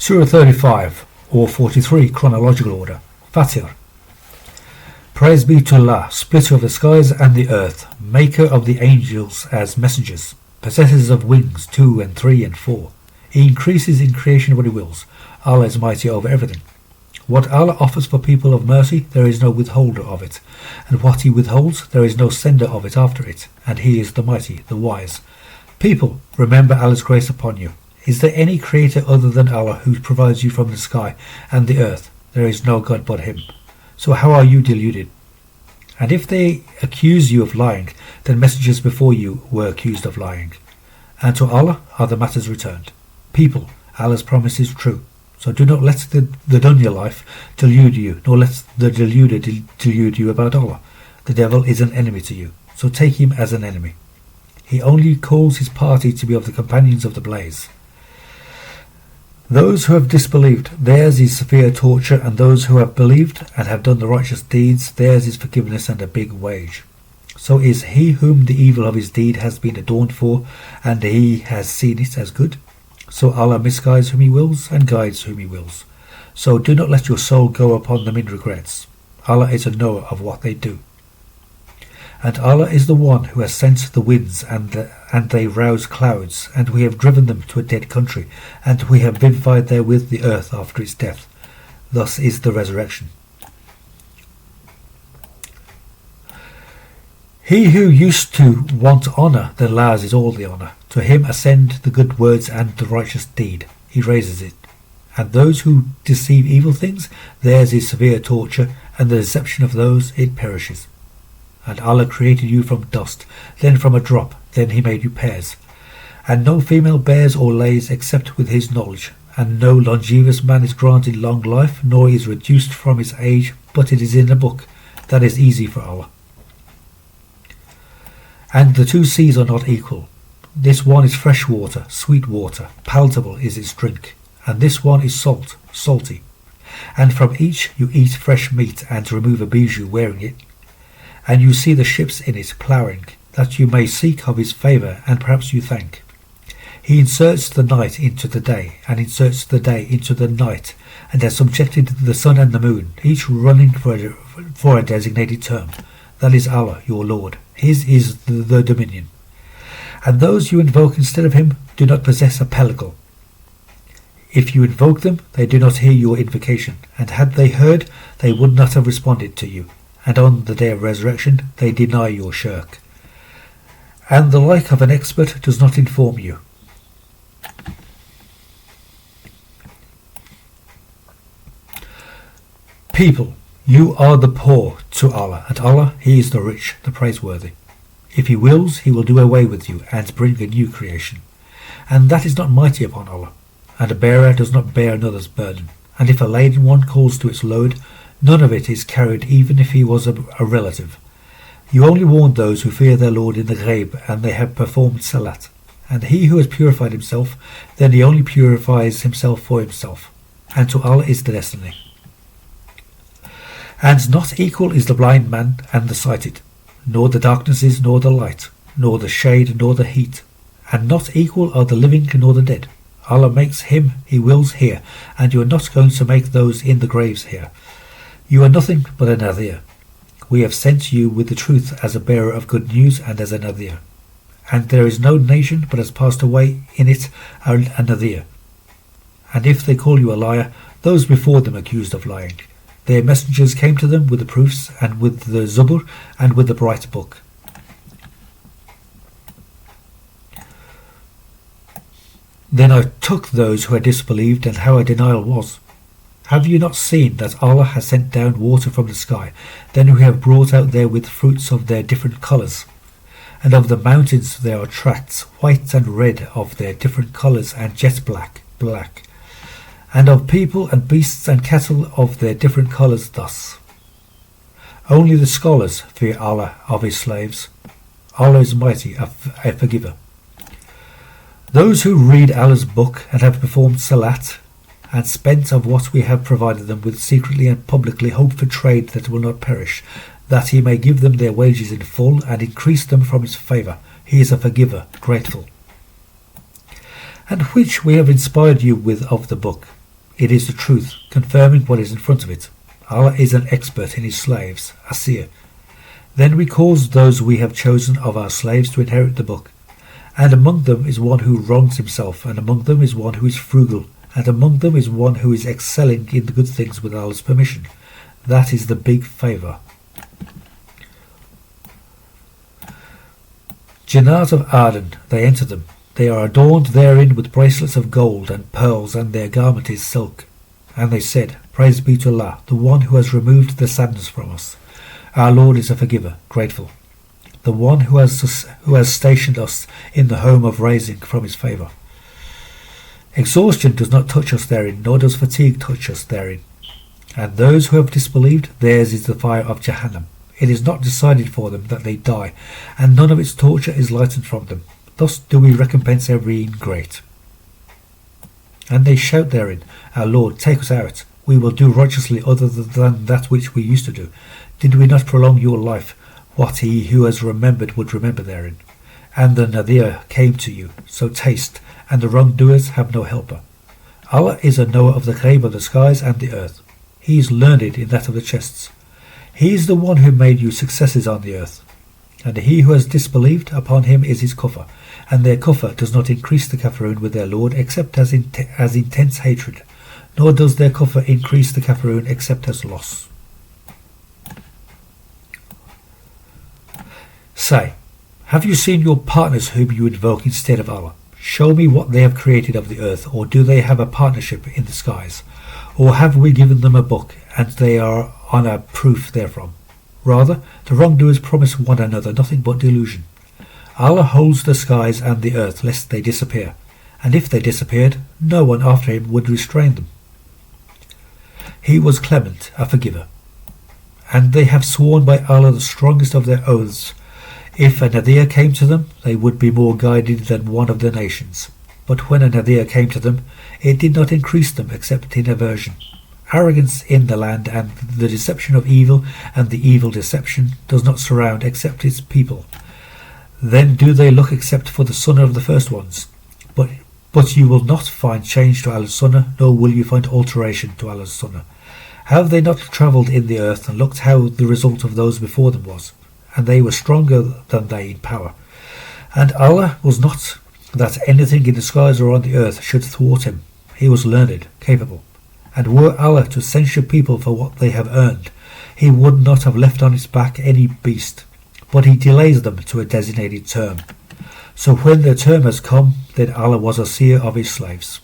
Surah 35, or 43 chronological order. Fatir. Praise be to Allah, splitter of the skies and the earth, maker of the angels as messengers, possessors of wings 2 and 3 and 4. He increases in creation what he wills. Allah is mighty over everything. What Allah offers for people of mercy, there is no withholder of it, and what he withholds, there is no sender of it after it, and he is the mighty, the wise. People, remember Allah's grace upon you. Is there any creator other than Allah who provides you from the sky and the earth? There is no God but him. So how are you deluded? And if they accuse you of lying, then messengers before you were accused of lying. And to Allah are the matters returned. People, Allah's promise is true. So do not let the dunya life delude you, nor let the deluder delude you about Allah. The devil is an enemy to you, so take him as an enemy. He only calls his party to be of the companions of the blaze. Those who have disbelieved, theirs is severe torture, and those who have believed and have done the righteous deeds, theirs is forgiveness and a big wage. So is he whom the evil of his deed has been adorned for, and he has seen it as good. So Allah misguides whom he wills and guides whom he wills. So do not let your soul go upon them in regrets. Allah is a knower of what they do. And Allah is the one who has sent the winds, and they rouse clouds, and we have driven them to a dead country, and we have vivified therewith the earth after its death. Thus is the resurrection. He who used to want honour, then Allah's is all the honour. To him ascend the good words and the righteous deed. He raises it. And those who deceive evil things, theirs is severe torture, and the deception of those it perishes. And Allah created you from dust, then from a drop, then he made you pairs. And no female bears or lays except with his knowledge, and no longevous man is granted long life, nor is reduced from his age, but it is in a book. That is easy for Allah. And the two seas are not equal. This one is fresh water, sweet water, palatable is its drink, and this one is salt, salty. And from each you eat fresh meat, and remove a bijou wearing it. And you see the ships in it ploughing, that you may seek of his favour, and perhaps you thank. He inserts the night into the day, and inserts the day into the night, and has subjected the sun and the moon, each running for a designated term. That is Allah, your Lord. His is the dominion. And those you invoke instead of him do not possess a pellicle. If you invoke them, they do not hear your invocation, and had they heard, they would not have responded to you. And on the day of resurrection, they deny your shirk. And the like of an expert does not inform you. People, you are the poor to Allah, and Allah, he is the rich, the praiseworthy. If he wills, he will do away with you and bring a new creation. And that is not mighty upon Allah. And a bearer does not bear another's burden. And if a laden one calls to its load, none of it is carried even if he was a relative. You only warn those who fear their Lord in the ghaib, and they have performed salat. And he who has purified himself, then he only purifies himself for himself. And to Allah is the destiny. And not equal is the blind man and the sighted, nor the darknesses nor the light, nor the shade nor the heat. And not equal are the living nor the dead. Allah makes him he wills here, and you are not going to make those in the graves here. You are nothing but a nadhir. We have sent you with the truth as a bearer of good news and as a nadhir. And there is no nation but has passed away in it a nadhir. And if they call you a liar, those before them accused of lying. Their messengers came to them with the proofs, and with the Zubur, and with the bright book. Then I took those who had disbelieved, and how a denial was. Have you not seen that Allah has sent down water from the sky? Then we have brought out therewith fruits of their different colours. And of the mountains there are tracts, white and red of their different colours, and jet black. And of people and beasts and cattle of their different colours thus. Only the scholars fear Allah of his slaves. Allah is mighty, a forgiver. Those who read Allah's book and have performed salat, and spent of what we have provided them with secretly and publicly, hope for trade that will not perish, that he may give them their wages in full, and increase them from his favour. He is a forgiver, grateful. And which we have inspired you with of the book. It is the truth, confirming what is in front of it. Allah is an expert in his slaves, a seer. Then we cause those we have chosen of our slaves to inherit the book. And among them is one who wrongs himself, and among them is one who is frugal, and among them is one who is excelling in the good things with Allah's permission. That is the big favour. Jannat of Arden, they enter them. They are adorned therein with bracelets of gold and pearls, and their garment is silk. And they said, Praise be to Allah, the one who has removed the sadness from us. Our Lord is a forgiver, grateful. The one who has stationed us in the home of raising from his favour. Exhaustion does not touch us therein, nor does fatigue touch us therein. And those who have disbelieved, theirs is the fire of Jahannam. It is not decided for them that they die, and none of its torture is lightened from them. Thus do we recompense every ingrate. And they shout therein, Our Lord, take us out. We will do righteously other than that which we used to do. Did we not prolong your life? What he who has remembered would remember therein. And the Nadir came to you, so taste, and the wrongdoers have no helper. Allah is a knower of the ghaib of the skies and the earth. He is learned in that of the chests. He is the one who made you successors on the earth. And he who has disbelieved, upon him is his kufr, and their kufr does not increase the kafirun with their Lord except as intense hatred, nor does their kufr increase the kafirun except as loss. Say, have you seen your partners whom you invoke instead of Allah? Show me what they have created of the earth, or do they have a partnership in the skies? Or have we given them a book, and they are on a proof therefrom? Rather, the wrongdoers promise one another nothing but delusion. Allah holds the skies and the earth lest they disappear, and if they disappeared, no one after him would restrain them. He was clement, a forgiver. And they have sworn by Allah the strongest of their oaths. If a Nadir came to them, they would be more guided than one of the nations. But when a Nadir came to them, it did not increase them except in aversion. Arrogance in the land and the deception of evil and the evil deception does not surround except its people. Then do they look except for the sunnah of the first ones. But you will not find change to Allah's sunnah, nor will you find alteration to Allah's sunnah. Have they not travelled in the earth and looked how the result of those before them was? And they were stronger than they in power. And Allah was not that anything in the skies or on the earth should thwart him. He was learned, capable. And were Allah to censure people for what they have earned, he would not have left on its back any beast, but he delays them to a designated term. So when their term has come, then Allah was a seer of his slaves.